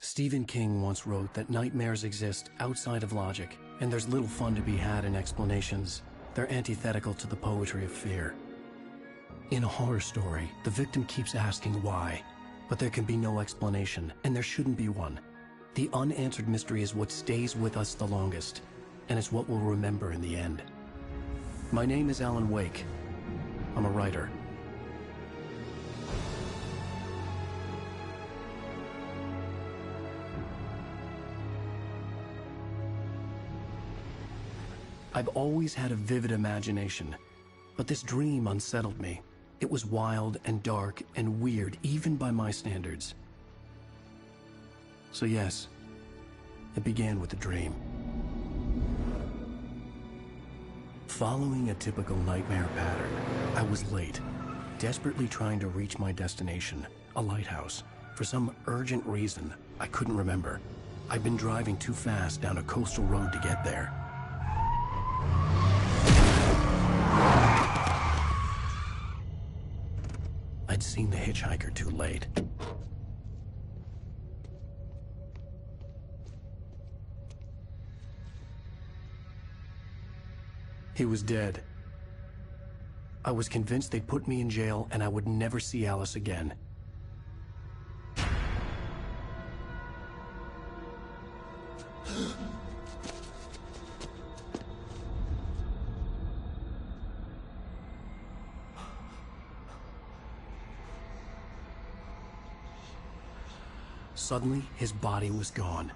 Stephen King once wrote that nightmares exist outside of logic, and there's little fun to be had in explanations. They're antithetical to the poetry of fear. In a horror story, the victim keeps asking why, but there can be no explanation, and there shouldn't be one. The unanswered mystery is what stays with us the longest, and it's what we'll remember in the end. My name is Alan Wake. I'm a writer. I've always had a vivid imagination, but this dream unsettled me. It was wild and dark and weird, even by my standards. So yes, it began with a dream. Following a typical nightmare pattern, I was late, desperately trying to reach my destination, a lighthouse. For some urgent reason, I couldn't remember. I'd been driving too fast down a coastal road to get there. I'd seen the hitchhiker too late. He was dead. I was convinced they'd put me in jail and I would never see Alice again. Suddenly, his body was gone.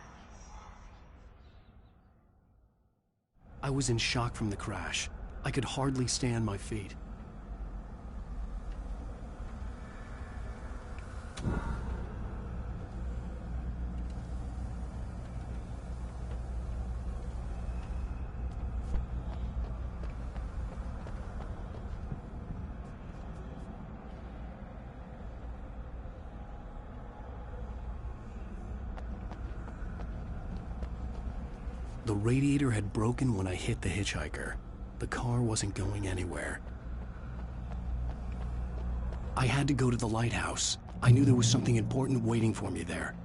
I was in shock from the crash. I could hardly stay on my feet. The radiator had broken when I hit the hitchhiker. The car wasn't going anywhere. I had to go to the lighthouse. I knew there was something important waiting for me there.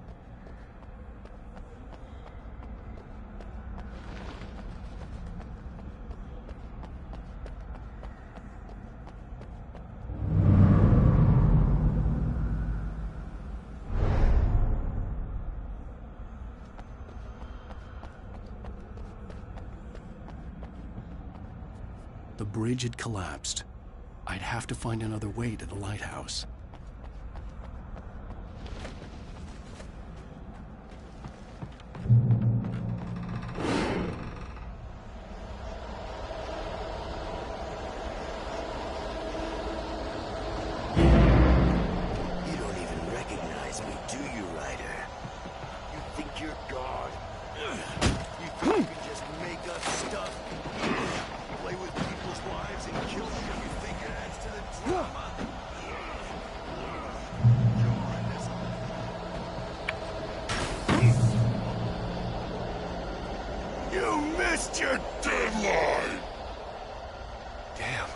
The bridge had collapsed. I'd have to find another way to the lighthouse. You don't even recognize me, do you, Ryder? You think you're God? You think you can just make up stuff? Play with people's lives and kill them? You think it adds to the drama? You missed your deadline! Damn.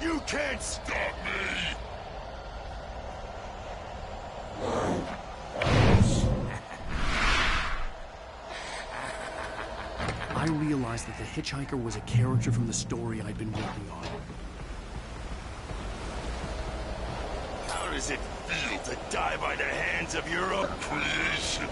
You can't stop me! I realized that the hitchhiker was a character from the story I'd been working on. How does it feel to die by the hands of your own creation?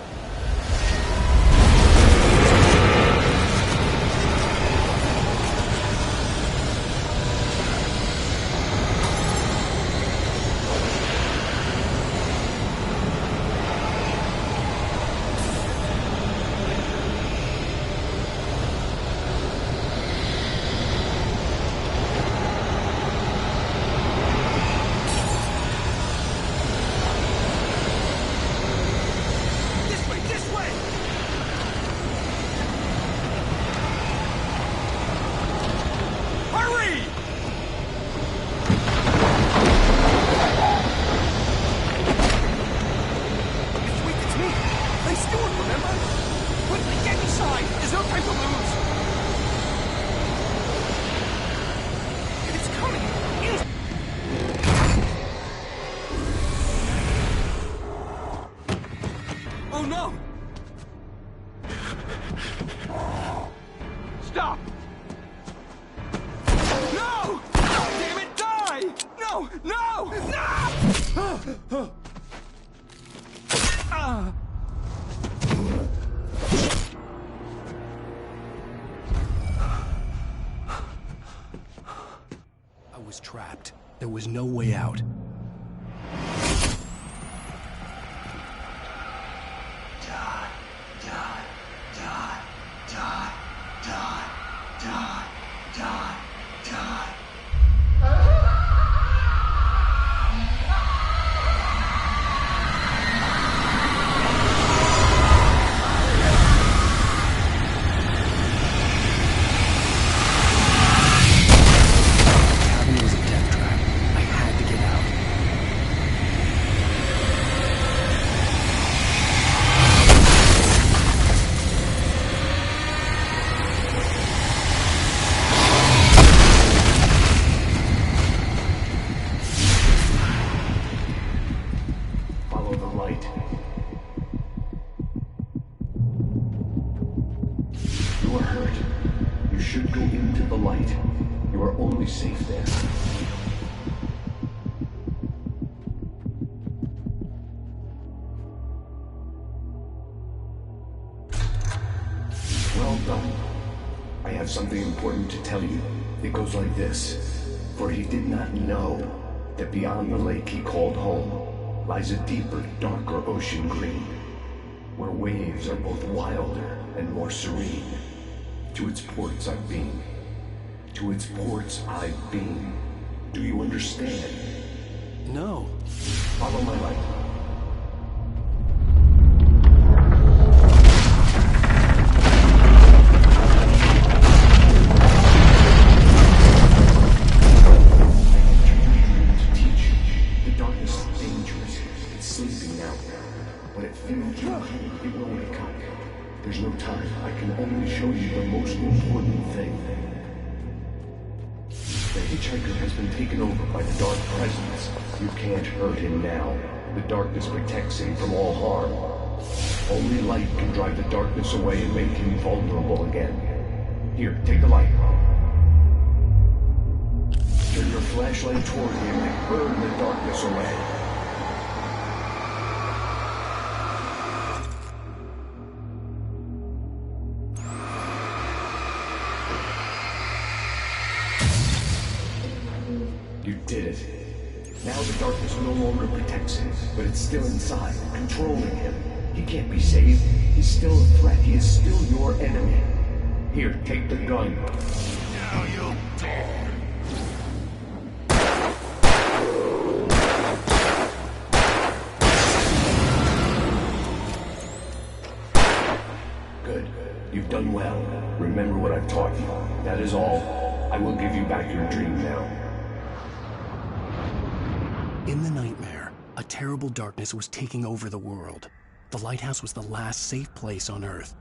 was trapped. There was no way out. Something important to tell you. It goes like this. For he did not know that beyond the lake he called home lies a deeper, darker ocean green, where waves are both wilder and more serene. To its ports I've been. To its ports I've been. Do you understand? No. Follow my light. There's no time. I can only show you the most important thing. The hitchhiker has been taken over by the dark presence. You can't hurt him now. The darkness protects him from all harm. Only light can drive the darkness away and make him vulnerable again. Here, take the light. Turn your flashlight toward him and burn the darkness away. You did it. Now the darkness no longer protects him, but it's still inside, controlling him. He can't be saved. He's still a threat. He is still your enemy. Here, take the gun. Now you'll die. Good. You've done well. Remember what I've taught you. That is all. I will give you back your dream now. In the nightmare, a terrible darkness was taking over the world. The lighthouse was the last safe place on Earth.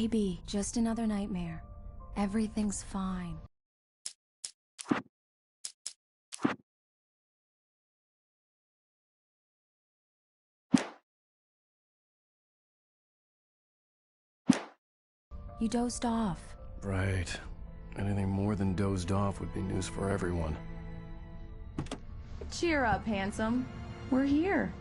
Baby, just another nightmare. Everything's fine. You dozed off. Right. Anything more than dozed off would be news for everyone. Cheer up, handsome. We're here.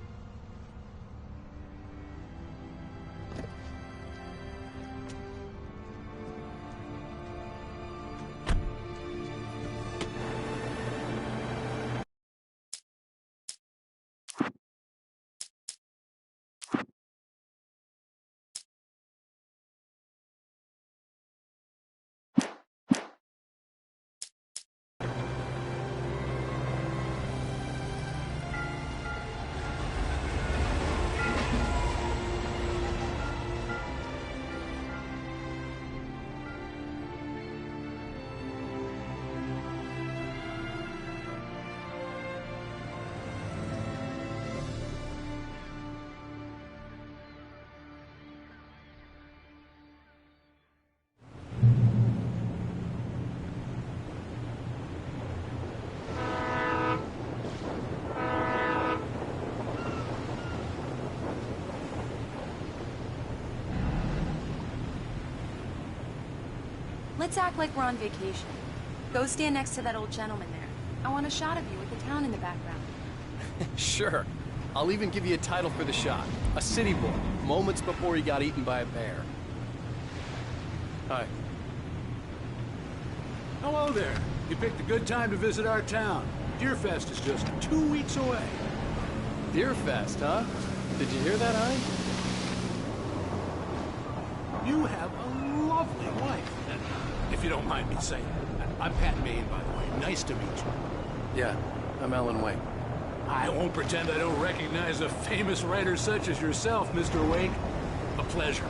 Let's act like we're on vacation. Go stand next to that old gentleman there. I want a shot of you with the town in the background. Sure. I'll even give you a title for the shot. A city boy, moments before he got eaten by a bear. Hi. Hello there. You picked a good time to visit our town. Deerfest is just 2 weeks away. Deerfest, huh? Did you hear that, Hein? You have a lovely wife. If you don't mind me saying. I'm Pat Maine, by the way. Nice to meet you. Yeah, I'm Alan Wake. I won't pretend I don't recognize a famous writer such as yourself, Mr. Wake. A pleasure.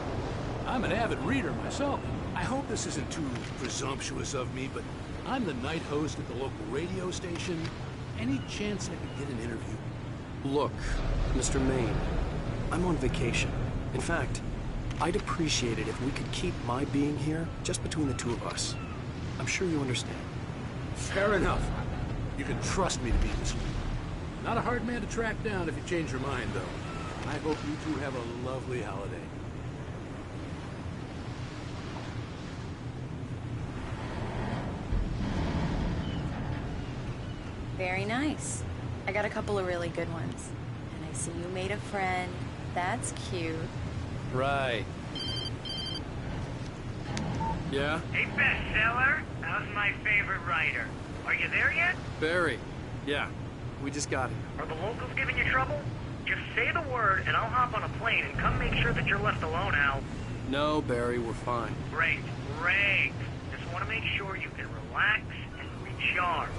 I'm an avid reader myself. I hope this isn't too presumptuous of me, but I'm the night host at the local radio station. Any chance I could get an interview? Look, Mr. Maine, I'm on vacation. In fact, I'd appreciate it if we could keep my being here just between the two of us. I'm sure you understand. Fair enough. You can trust me to be discreet. Not a hard man to track down if you change your mind, though. I hope you two have a lovely holiday. Very nice. I got a couple of really good ones. And I see you made a friend. That's cute. Right. Yeah? Hey, bestseller, how's my favorite writer? Are you there yet? Barry. Yeah, we just got here. Are the locals giving you trouble? Just say the word and I'll hop on a plane and come make sure that you're left alone, Al. No, Barry, we're fine. Great, great. Just want to make sure you can relax and recharge.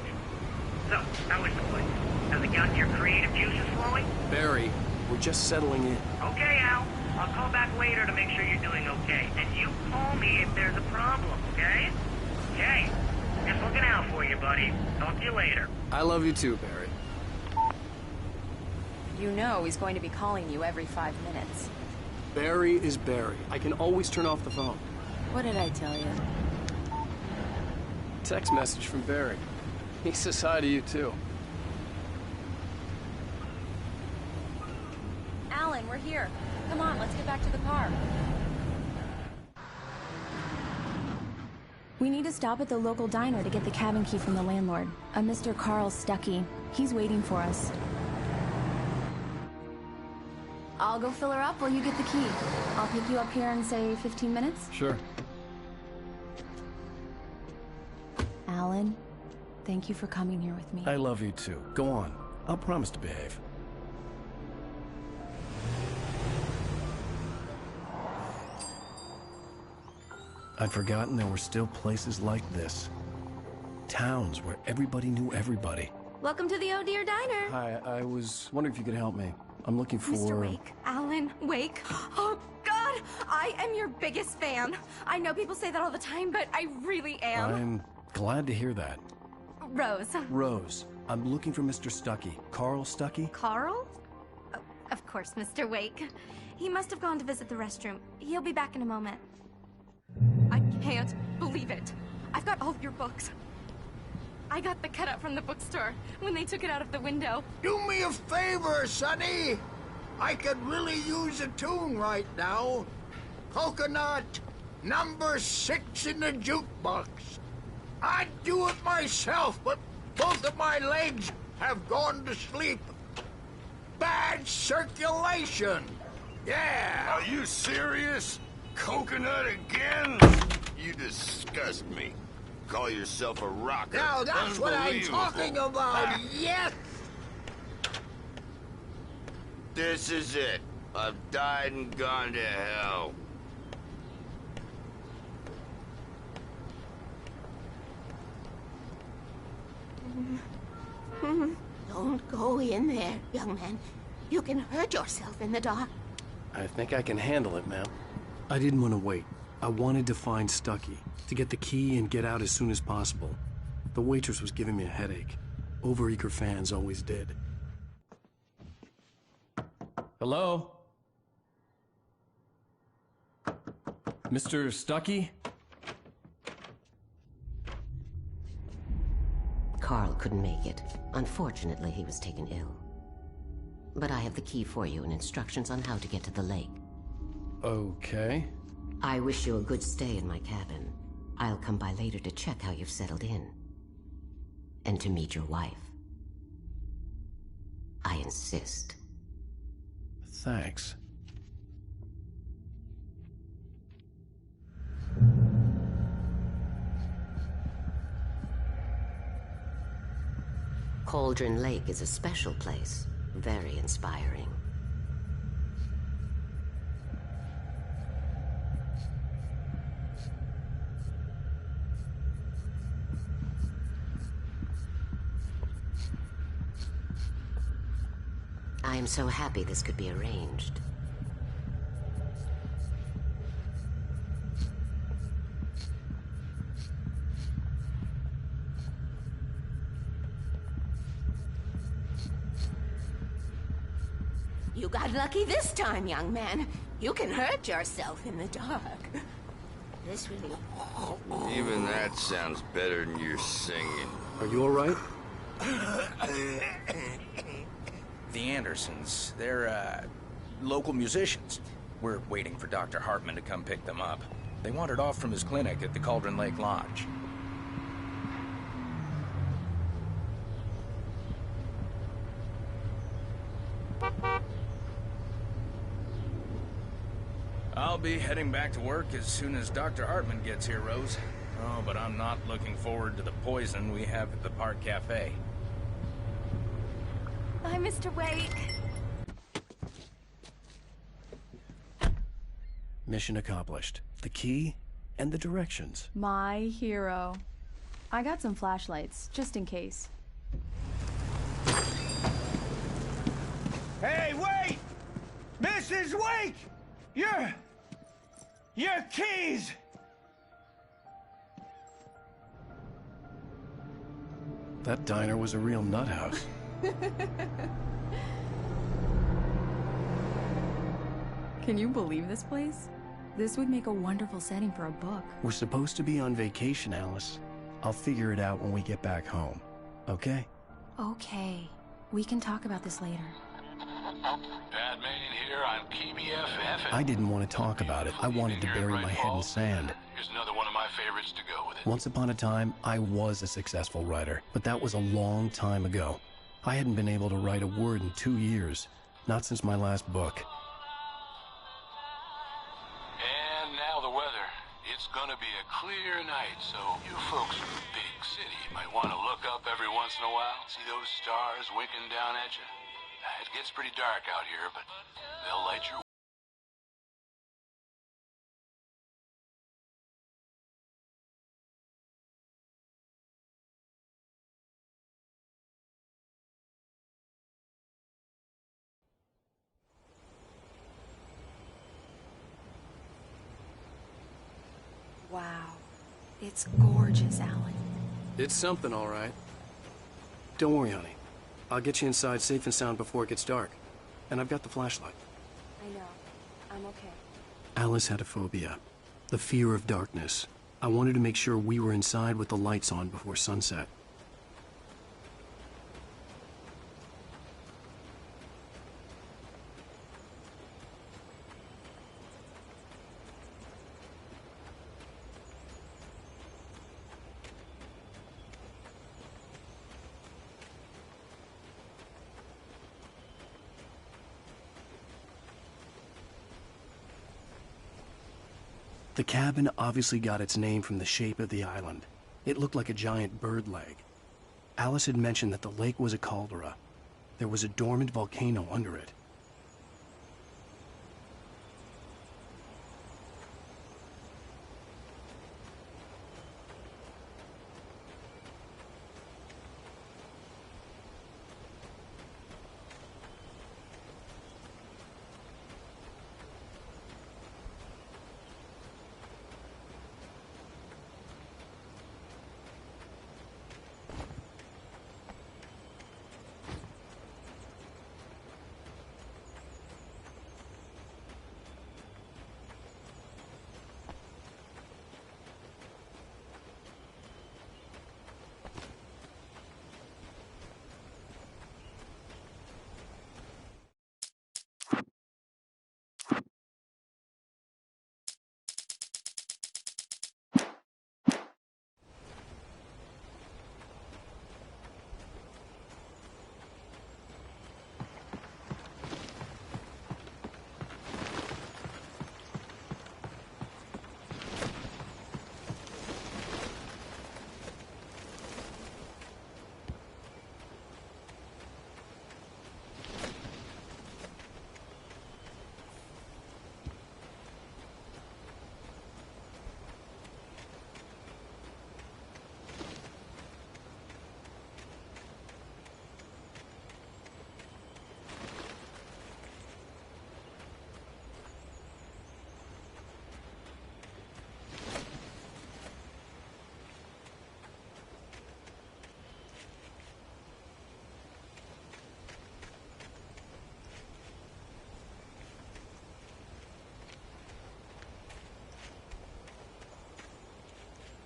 So, how is the place? Has it gotten your creative juices flowing? Barry, we're just settling in. Okay, Al. I'll call back later to make sure you're doing okay. And you call me if there's a problem, okay? Okay. Just looking out for you, buddy. Talk to you later. I love you too, Barry. You know he's going to be calling you every 5 minutes. Barry is Barry. I can always turn off the phone. What did I tell you? Text message from Barry. He says hi to you too. Alan, we're here. Come on, let's get back to the car. We need to stop at the local diner to get the cabin key from the landlord, a Mr. Carl Stuckey. He's waiting for us. I'll go fill her up while you get the key. I'll pick you up here in, say, 15 minutes? Sure. Alan, thank you for coming here with me. I love you too. Go on. I'll promise to behave. I'd forgotten there were still places like this. Towns where everybody knew everybody. Welcome to the Oh Dear Diner. Hi, I was wondering if you could help me. I'm looking for... Mr. Wake. Alan Wake. Oh, God! I am your biggest fan. I know people say that all the time, but I really am. I'm glad to hear that. Rose. Rose, I'm looking for Mr. Stuckey. Carl Stuckey? Carl? Oh, of course, Mr. Wake. He must have gone to visit the restroom. He'll be back in a moment. can't believe it. I've got all of your books. I got the cutout from the bookstore when they took it out of the window. Do me a favor, Sonny. I could really use a tune right now. Coconut, number 6 in the jukebox. I'd do it myself, but both of my legs have gone to sleep. Bad circulation. Yeah. Are you serious? Coconut again? You disgust me. Call yourself a rocker. Now that's what I'm talking about, yes! This is it. I've died and gone to hell. Don't go in there, young man. You can hurt yourself in the dark. I think I can handle it, ma'am. I didn't want to wait. I wanted to find Stucky, to get the key and get out as soon as possible. The waitress was giving me a headache. Overeager fans always did. Hello? Mr. Stucky? Carl couldn't make it. Unfortunately, he was taken ill. But I have the key for you and instructions on how to get to the lake. Okay. I wish you a good stay in my cabin. I'll come by later to check how you've settled in. And to meet your wife. I insist. Thanks. Cauldron Lake is a special place. Very inspiring. I am so happy this could be arranged. You got lucky this time, young man. You can hurt yourself in the dark. This really... Even that sounds better than your singing. Are you all right? The Andersons, they're, local musicians. We're waiting for Dr. Hartman to come pick them up. They wandered off from his clinic at the Cauldron Lake Lodge. I'll be heading back to work as soon as Dr. Hartman gets here, Rose. Oh, but I'm not looking forward to the poison we have at the Park Cafe. Bye, Mr. Wake. Mission accomplished. The key and the directions. My hero. I got some flashlights, just in case. Hey, wait! Mrs. Wake! Your keys! That diner was a real nut house. Can you believe this place? This would make a wonderful setting for a book. We're supposed to be on vacation, Alice. I'll figure it out when we get back home. Okay? Okay. We can talk about this later. Batman here on KBFF. I didn't want to talk about it. I wanted to bury my head in sand. Here's another one of my favorites to go with it. Once upon a time, I was a successful writer, but that was a long time ago. I hadn't been able to write a word in 2 years. Not since my last book. And now the weather. It's gonna be a clear night, so you folks in the big city might want to look up every once in a while. See those stars winking down at you? It gets pretty dark out here, but they'll light your... Wow. It's gorgeous, Alan. It's something, all right. Don't worry, honey. I'll get you inside safe and sound before it gets dark. And I've got the flashlight. I know. I'm okay. Alice had a phobia. The fear of darkness. I wanted to make sure we were inside with the lights on before sunset. The cabin obviously got its name from the shape of the island. It looked like a giant bird leg. Alice had mentioned that the lake was a caldera. There was a dormant volcano under it.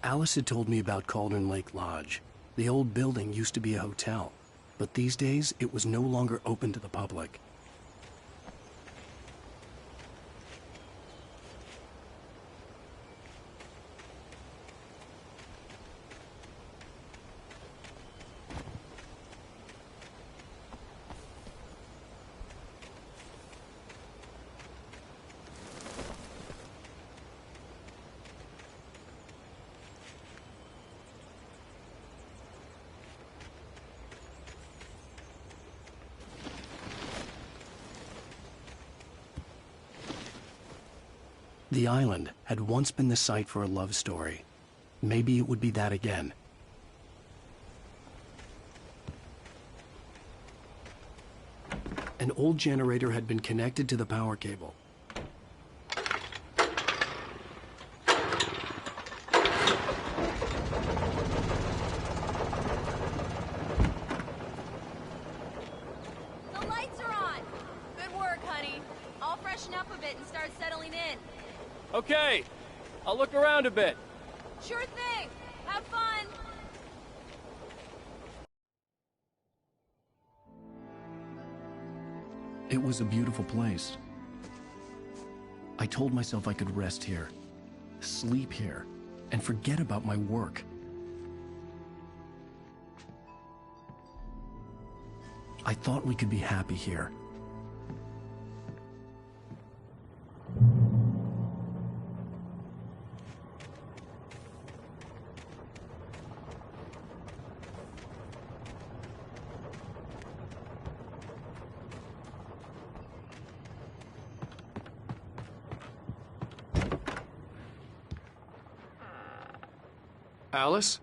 Alice had told me about Cauldron Lake Lodge. The old building used to be a hotel, but these days it was no longer open to the public. The island had once been the site for a love story. Maybe it would be that again. An old generator had been connected to the power cable. The lights are on! Good work, honey. I'll freshen up a bit and start settling in. Okay, I'll look around a bit. Sure thing! Have fun! It was a beautiful place. I told myself I could rest here, sleep here, and forget about my work. I thought we could be happy here. Alice?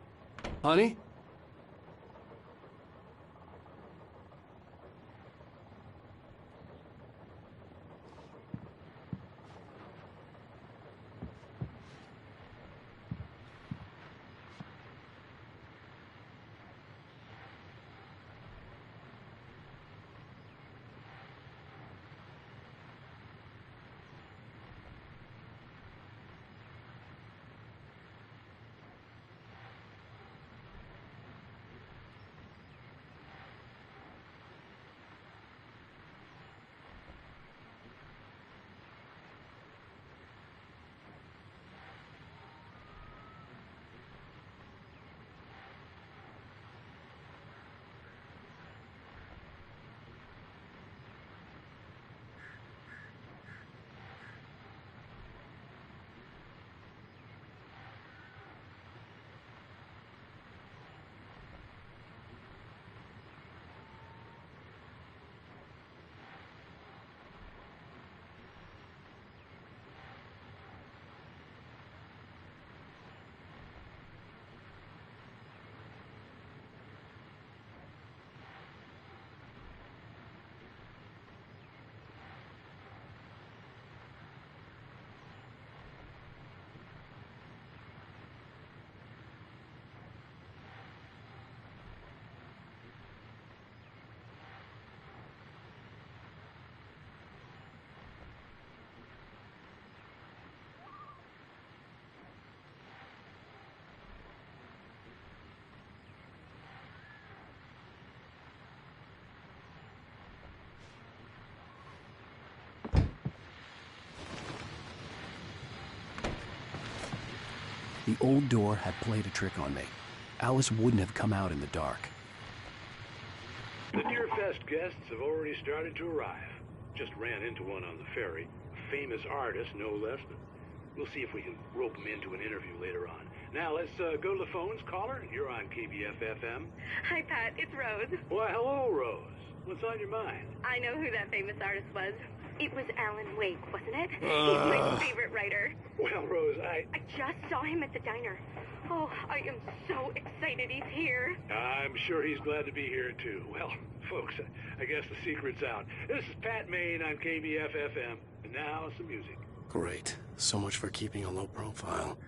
Honey? The old door had played a trick on me. Alice wouldn't have come out in the dark. The Deer Fest guests have already started to arrive. Just ran into one on the ferry. A famous artist, no less. We'll see if we can rope him into an interview later on. Now, let's go to the phones. Caller, you're on KBF-FM. Hi, Pat. It's Rose. Why, hello, Rose. What's on your mind? I know who that famous artist was. It was Alan Wake, wasn't it? He's my favorite writer. Well, Rose, I just saw him at the diner. Oh, I am so excited he's here. I'm sure he's glad to be here, too. Well, folks, I guess the secret's out. This is Pat Maine on KBF-FM. And now, some music. Great. So much for keeping a low profile.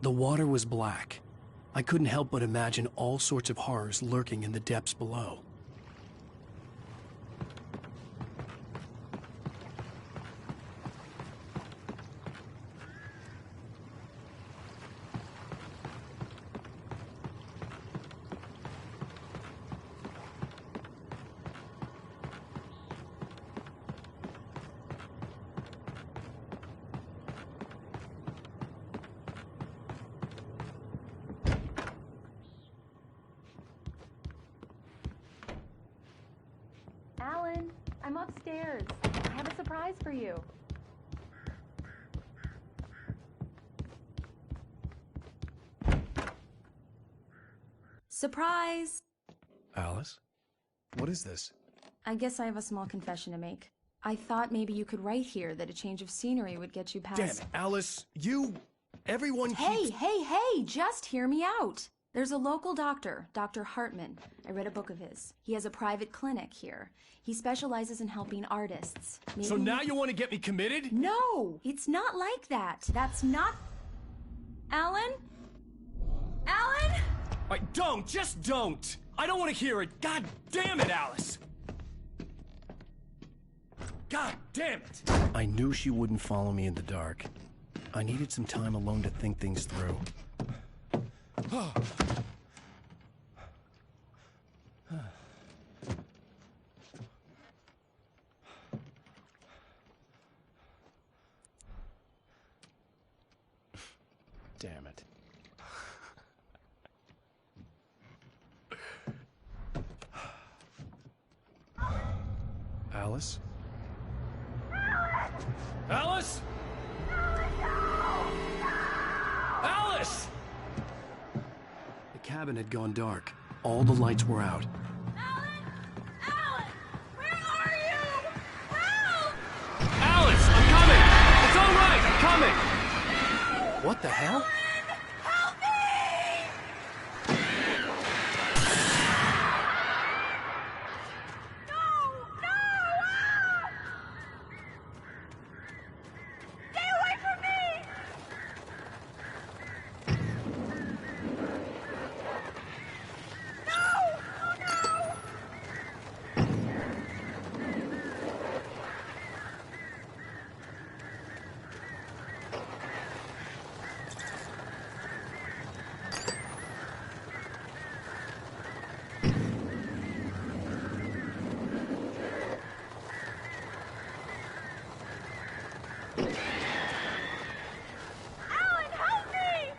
The water was black. I couldn't help but imagine all sorts of horrors lurking in the depths below. Alan, I'm upstairs. I have a surprise for you. Surprise! Alice? What is this? I guess I have a small confession to make. I thought maybe you could write here that a change of scenery would get you past... Damn it, Alice! Everyone keeps... Hey, just hear me out! There's a local doctor, Dr. Hartman. I read a book of his. He has a private clinic here. He specializes in helping artists. Maybe... So now you want to get me committed? No! It's not like that. That's not... Alan? Alan? Just don't! I don't want to hear it! God damn it, Alice! God damn it! I knew she wouldn't follow me in the dark. I needed some time alone to think things through. Damn it. Alice? Alice? Alice! The cabin had gone dark. All the lights were out. Alan! Where are you? Help! Alice, I'm coming! It's all right, I'm coming! What the hell? Help me! No! Ah! Stay away from me! No! Oh no! Alan, help me!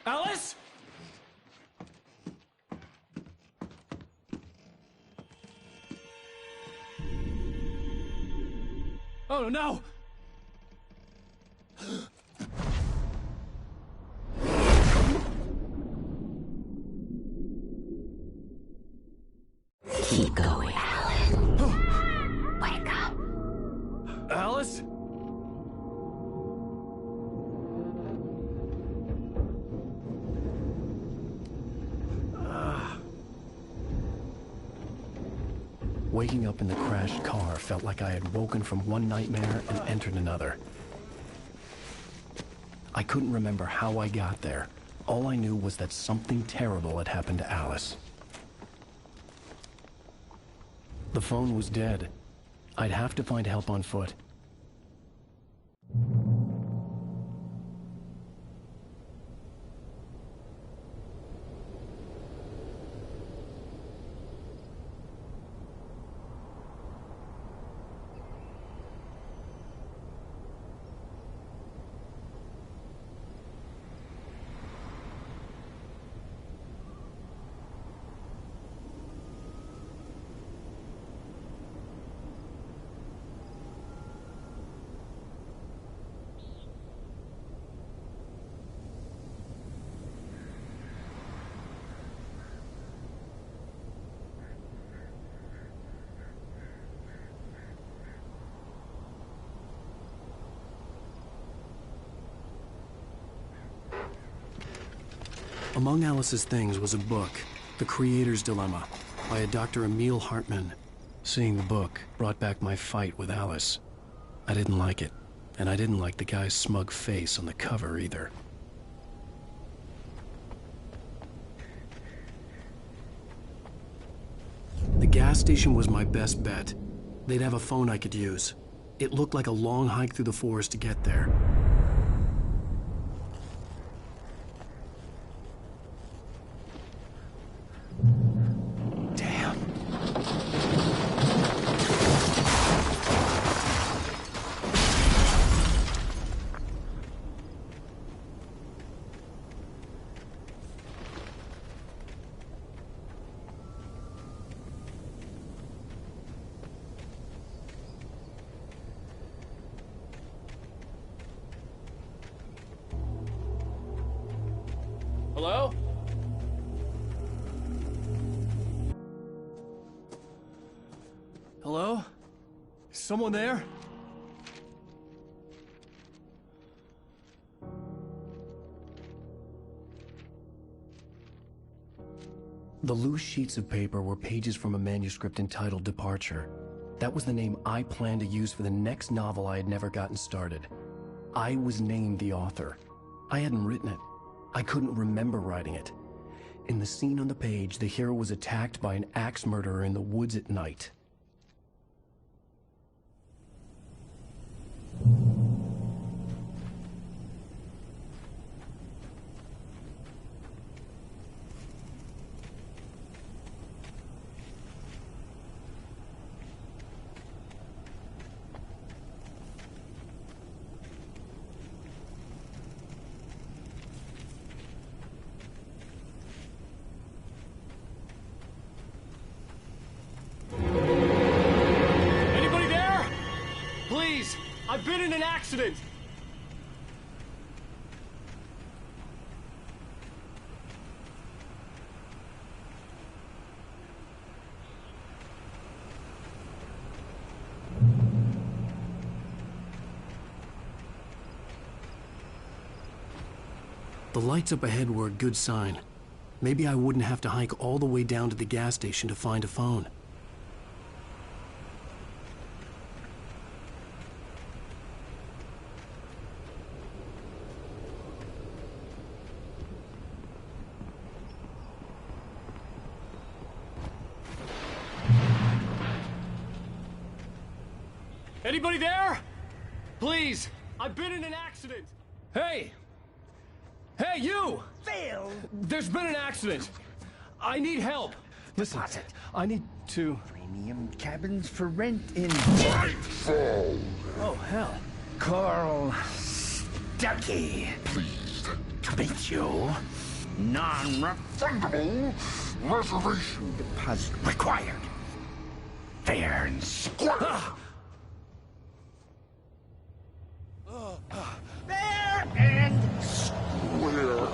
Alice? Oh, no! Keep going, Alan. Wake up. Alice? Waking up in the crashed car felt like I had woken from one nightmare and entered another. I couldn't remember how I got there. All I knew was that something terrible had happened to Alice. The phone was dead. I'd have to find help on foot. Among Alice's things was a book, The Creator's Dilemma, by a Dr. Emil Hartman. Seeing the book brought back my fight with Alice. I didn't like it, and I didn't like the guy's smug face on the cover either. The gas station was my best bet. They'd have a phone I could use. It looked like a long hike through the forest to get there. Hello? Hello? Is someone there? The loose sheets of paper were pages from a manuscript entitled Departure. That was the name I planned to use for the next novel I had never gotten started. I was named the author. I hadn't written it. I couldn't remember writing it. In the scene on the page, the hero was attacked by an axe murderer in the woods at night. Anybody there? Please, I've been in an accident. The lights up ahead were a good sign. Maybe I wouldn't have to hike all the way down to the gas station to find a phone. Anybody there? Please, I've been in an accident. Hey! Hey, you! Phil! There's been an accident. I need help. Listen, I need to... Premium cabins for rent in... Oh, hell. Carl Stuckey. Please, try beat you. Non-refundable reservation deposit required. Fair and square. Fair and square.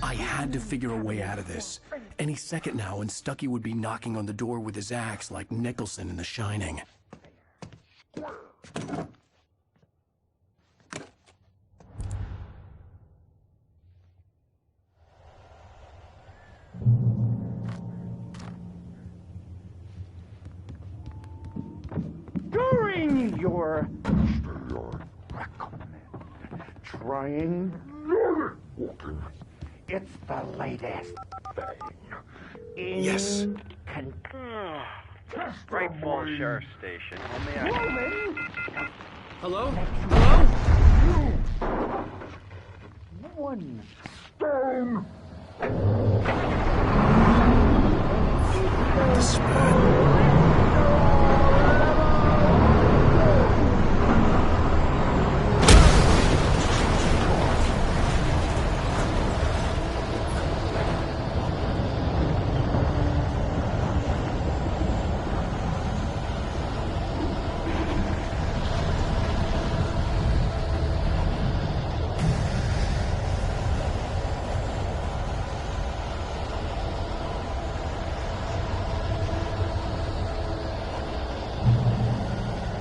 I had to figure a way out of this. Any second now, and Stucky would be knocking on the door with his axe like Nicholson in The Shining. During your trying walking, it's the latest thing. Yes. Great Falls Sheriff Station. How may I... Hello? Hello? One stone. The spread.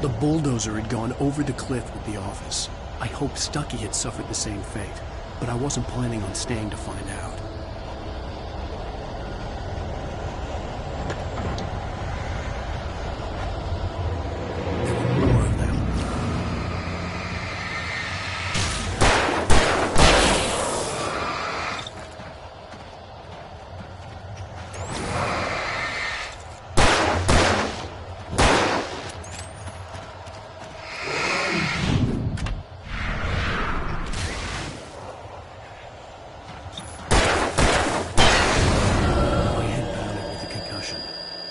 The bulldozer had gone over the cliff with the office. I hoped Stucky had suffered the same fate, but I wasn't planning on staying to find out. There were more of them.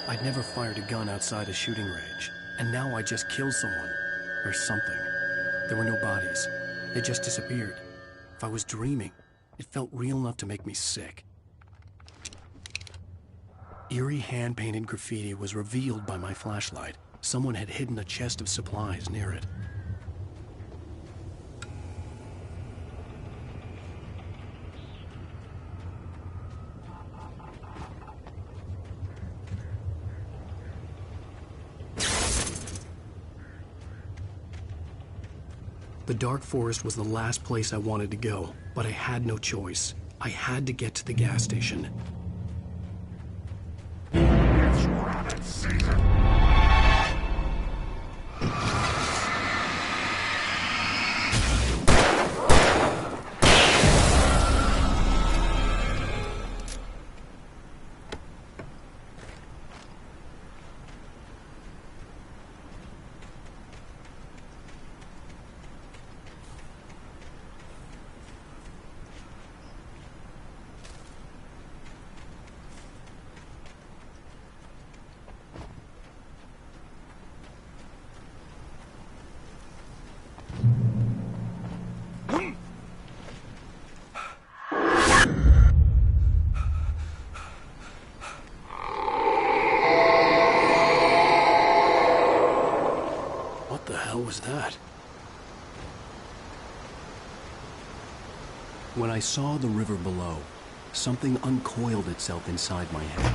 I'd never fired a gun outside a shooting range, and now I just killed someone. Or something. There were no bodies. They just disappeared. If I was dreaming, it felt real enough to make me sick. Eerie hand-painted graffiti was revealed by my flashlight. Someone had hidden a chest of supplies near it. The dark forest was the last place I wanted to go, but I had no choice. I had to get to the gas station. It's rabbit season. What the hell was that? When I saw the river below, something uncoiled itself inside my head.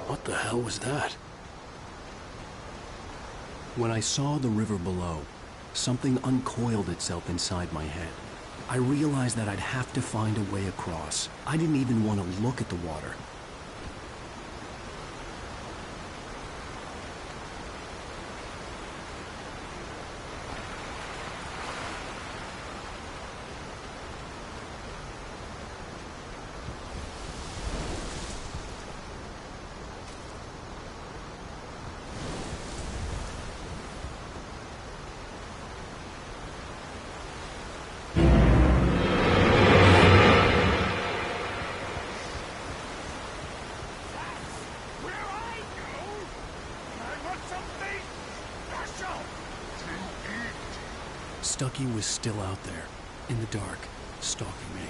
What the hell was that? When I saw the river below, something uncoiled itself inside my head. I realized that I'd have to find a way across. I didn't even want to look at the water. Stucky was still out there, in the dark, stalking me.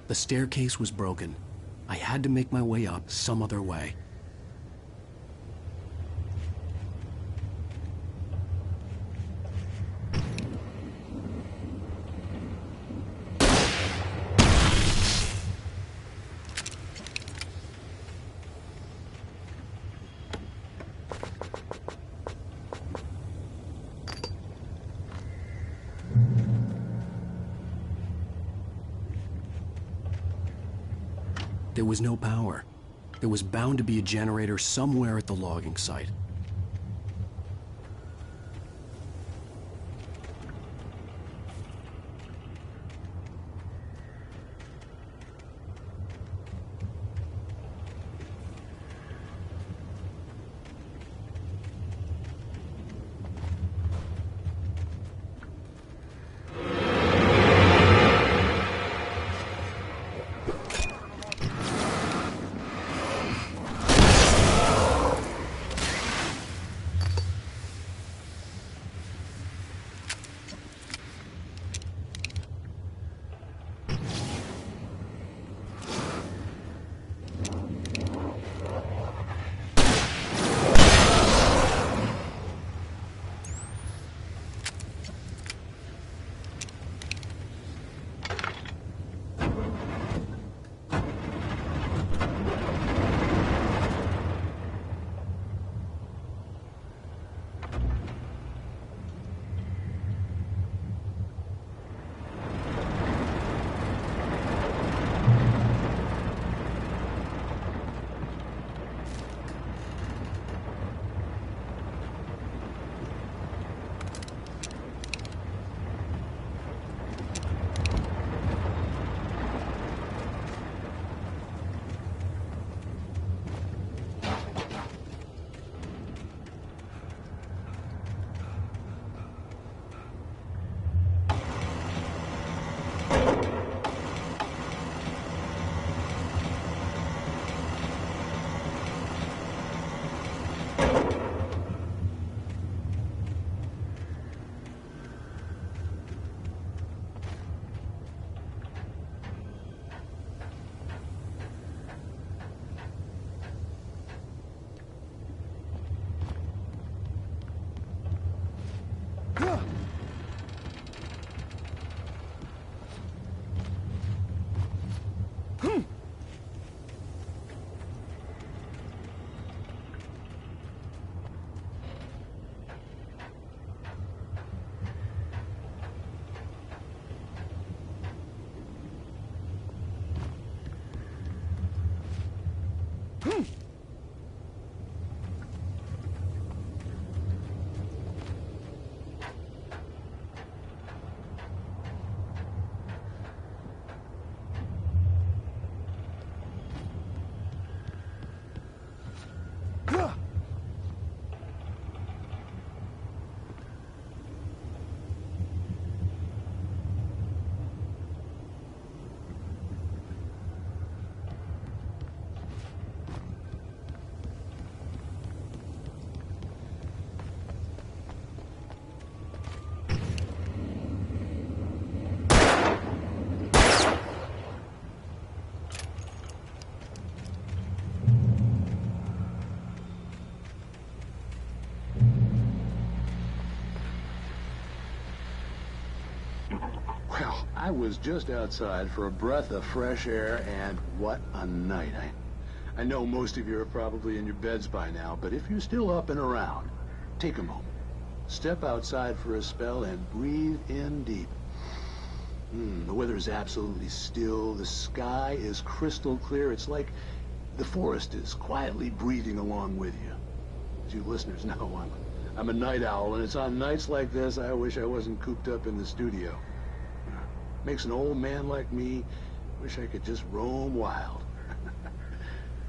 The staircase was broken. I had to make my way up some other way. There was no power. There was bound to be a generator somewhere at the logging site. Well, I was just outside for a breath of fresh air, and what a night. I know most of you are probably in your beds by now, but if you're still up and around, take a moment. Step outside for a spell and breathe in deep. The weather is absolutely still. The sky is crystal clear. It's like the forest is quietly breathing along with you. As you listeners know, I'm a night owl, and it's on nights like this I wish I wasn't cooped up in the studio. Makes an old man like me wish I could just roam wild.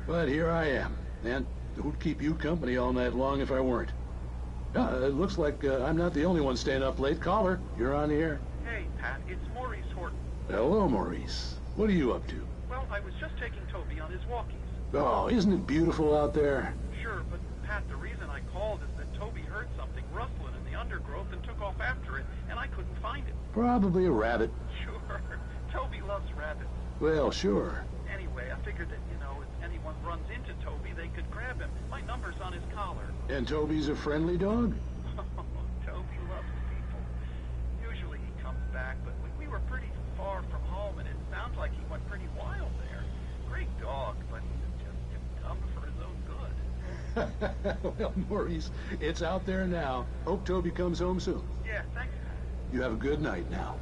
But here I am, and who'd keep you company all night long if I weren't? It looks like I'm not the only one staying up late. Caller, you're on the air. Hey, Pat, it's Maurice Horton. Hello, Maurice. What are you up to? Well, I was just taking Toby on his walkies. Oh, isn't it beautiful out there? Sure, but Pat, the reason I called is that Toby heard something rustling in the undergrowth and took off after it, and I couldn't find it. Probably a rabbit. Sure. Toby loves rabbits. Well, sure. Anyway, I figured that, if anyone runs into Toby, they could grab him. My number's on his collar. And Toby's a friendly dog? Toby loves people. Usually he comes back, but we were pretty far from home, and it sounds like he went pretty wild there. Great dog, but he's just dumb for his own good. Well, Maurice, it's out there now. Hope Toby comes home soon. Yeah, thanks, Pat. You have a good night now.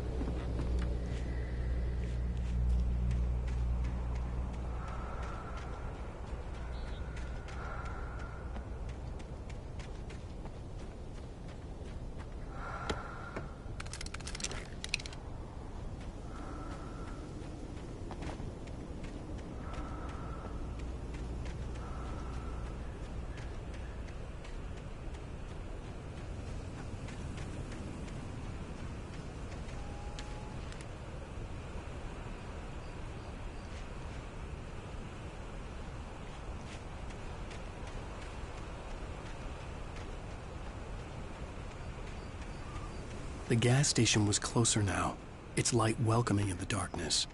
The gas station was closer now, its light welcoming in the darkness.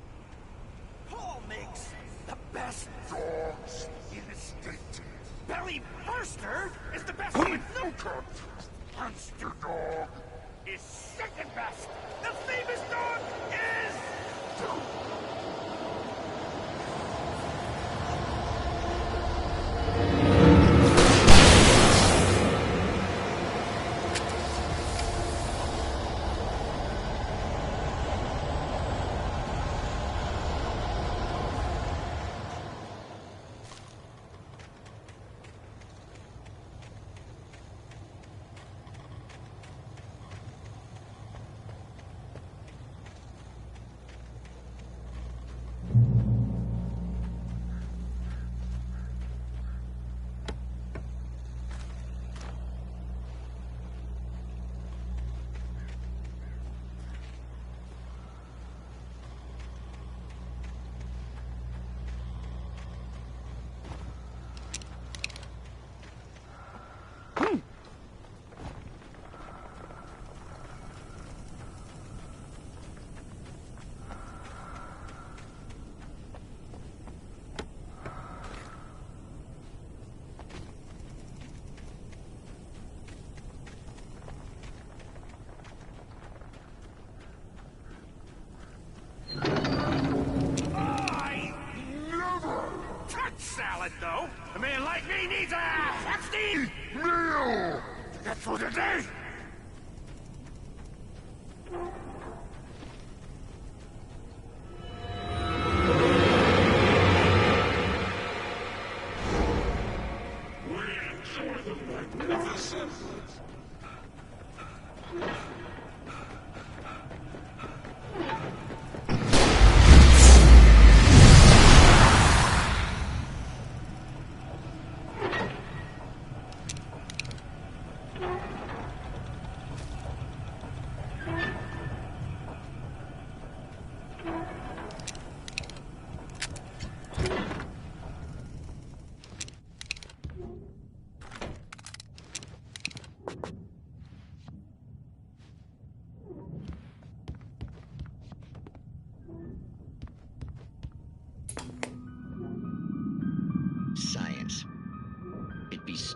Paul makes the best dogs in the state. Belly Burster is the best with no cut. Monster Dog is second best. The famous dog is... Salad, though. A man like me needs a hefty meal to get through the day.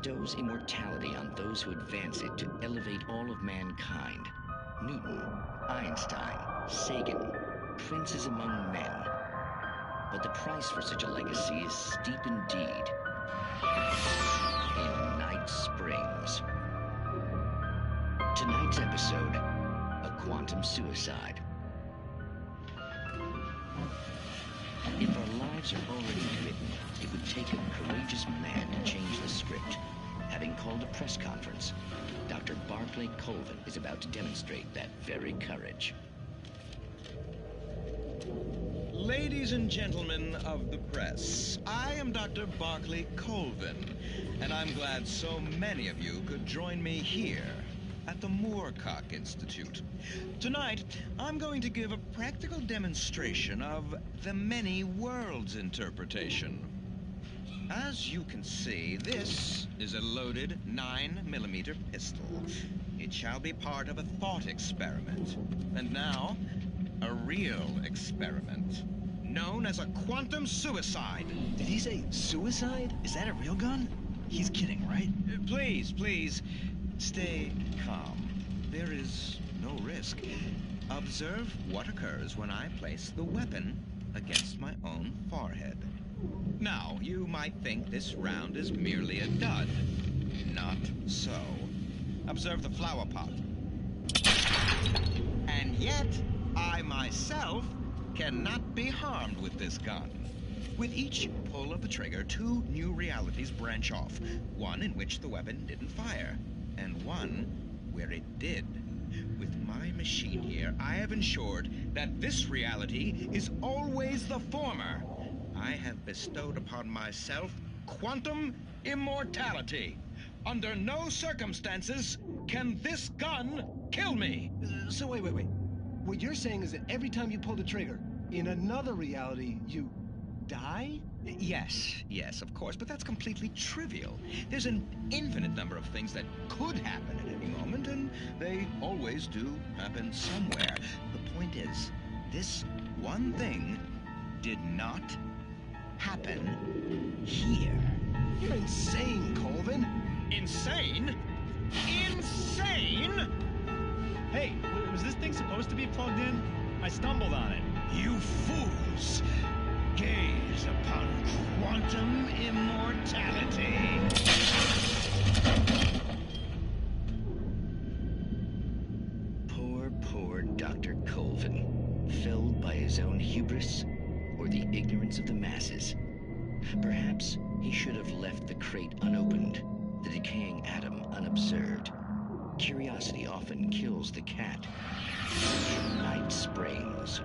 bestows immortality on those who advance it to elevate all of mankind. Newton, Einstein, Sagan, princes among men. But the price for such a legacy is steep indeed. In Night Springs. Tonight's episode, a quantum suicide. If our lives are already written, it would take a courageous man to change the script. Having called a press conference, Dr. Barclay Colvin is about to demonstrate that very courage. Ladies and gentlemen of the press, I am Dr. Barclay Colvin, and I'm glad so many of you could join me here at the Moorcock Institute. Tonight, I'm going to give a practical demonstration of the many worlds interpretation. As you can see, this is a loaded 9mm pistol. It shall be part of a thought experiment. And now, a real experiment, known as a quantum suicide. Did he say suicide? Is that a real gun? He's kidding, right? Please, stay calm. There is no risk. Observe what occurs when I place the weapon against my own forehead. Now, you might think this round is merely a dud. Not so. Observe the flower pot. And yet, I myself cannot be harmed with this gun. With each pull of the trigger, two new realities branch off. One in which the weapon didn't fire, and one where it did. With my machine here, I have ensured that this reality is always the former. I have bestowed upon myself quantum immortality. Under no circumstances can this gun kill me. So wait. What you're saying is that every time you pull the trigger, in another reality, you die? Yes, of course, but that's completely trivial. There's an infinite number of things that could happen at any moment, and they always do happen somewhere. The point is, this one thing did not happen here. You're insane, Colvin. Insane? Insane? Hey, was this thing supposed to be plugged in? I stumbled on it. You fools! Gaze upon quantum immortality. Poor Dr. Colvin, felled by his own hubris or the ignorance of the masses. Perhaps he should have left the crate unopened, the decaying atom unobserved. Curiosity often kills the cat. Night Springs.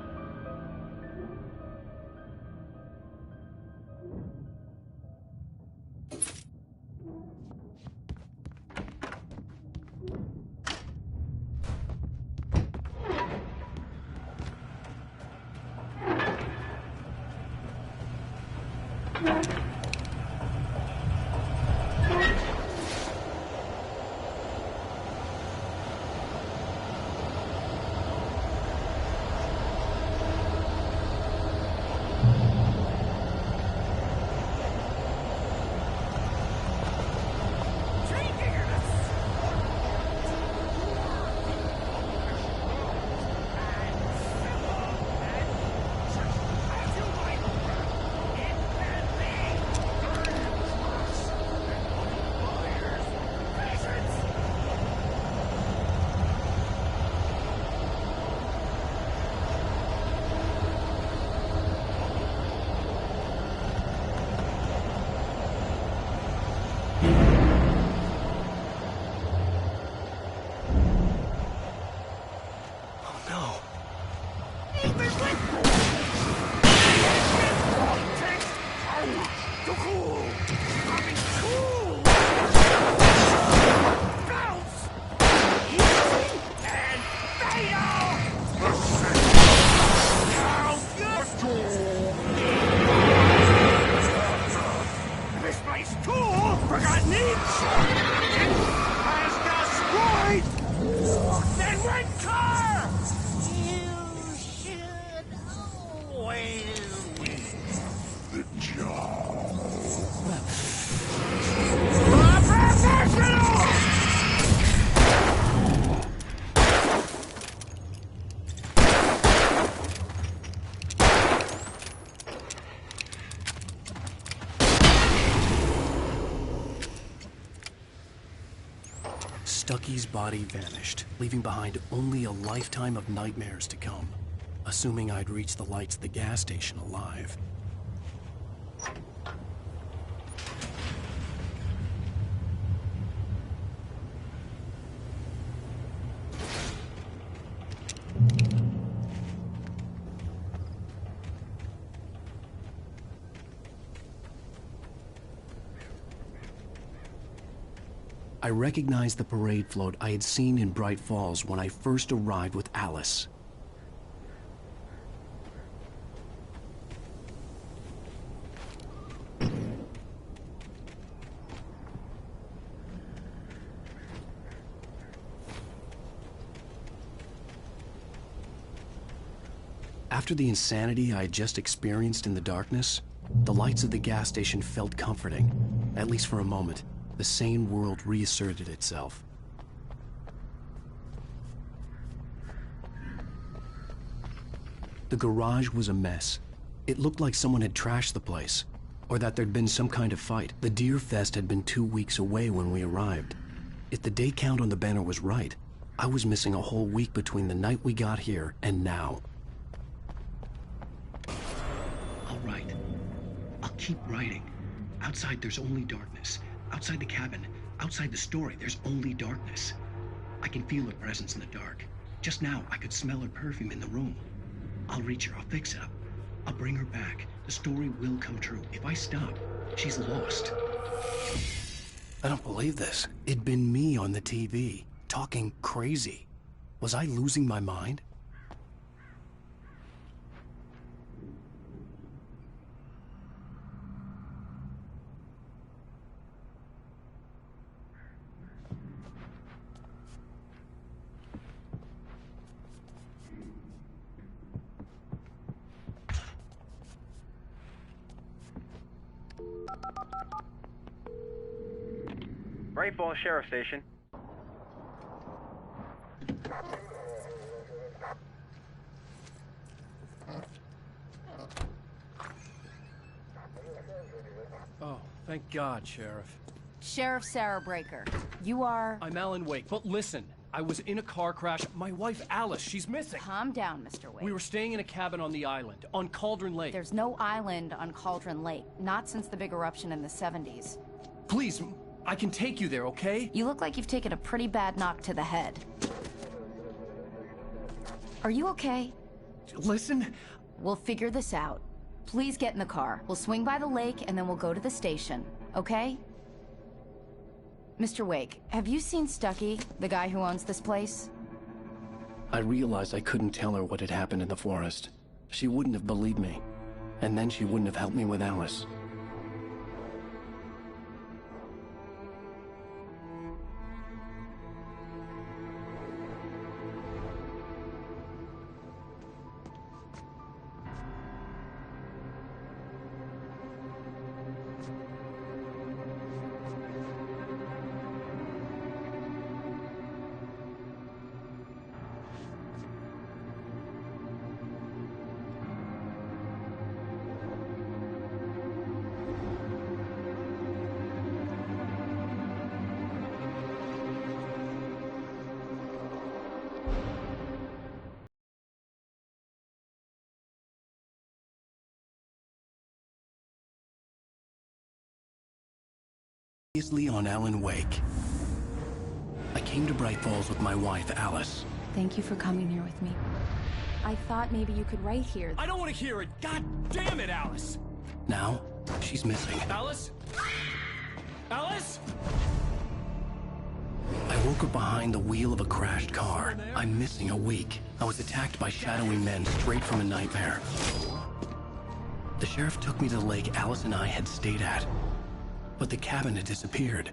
Stucky's body vanished, leaving behind only a lifetime of nightmares to come. Assuming I'd reach the lights at the gas station alive. I recognized the parade float I had seen in Bright Falls when I first arrived with Alice. After the insanity I had just experienced in the darkness, the lights of the gas station felt comforting, at least for a moment. The sane world reasserted itself. The garage was a mess. It looked like someone had trashed the place, or that there'd been some kind of fight. The Deer Fest had been 2 weeks away when we arrived. If the day count on the banner was right, I was missing a whole week between the night we got here and now. I'll write. I'll keep writing. Outside there's only darkness. Outside the cabin, outside the story, there's only darkness. I can feel her presence in the dark. Just now, I could smell her perfume in the room. I'll reach her, I'll fix it up. I'll bring her back. The story will come true. If I stop, she's lost. I don't believe this. It'd been me on the TV, talking crazy. Was I losing my mind? Bright Falls Sheriff Station. Oh, thank God, Sheriff. Sheriff Sarah Breaker. You are... I'm Alan Wake, but listen. I was in a car crash. My wife, Alice, she's missing. Calm down, Mr. Wake. We were staying in a cabin on the island, on Cauldron Lake. There's no island on Cauldron Lake. Not since the big eruption in the 70s. Please, I can take you there, okay? You look like you've taken a pretty bad knock to the head. Are you okay? Listen. We'll figure this out. Please get in the car. We'll swing by the lake and then we'll go to the station, okay? Mr. Wake, have you seen Stucky, the guy who owns this place? I realized I couldn't tell her what had happened in the forest. She wouldn't have believed me. And then she wouldn't have helped me with Alice. Previously on Alan Wake. I came to Bright Falls with my wife, Alice. Thank you for coming here with me. I thought maybe you could write here. I don't want to hear it! God damn it, Alice! Now, she's missing. Alice? Alice? I woke up behind the wheel of a crashed car. I'm missing a week. I was attacked by shadowy men straight from a nightmare. The sheriff took me to the lake Alice and I had stayed at. But the cabin had disappeared.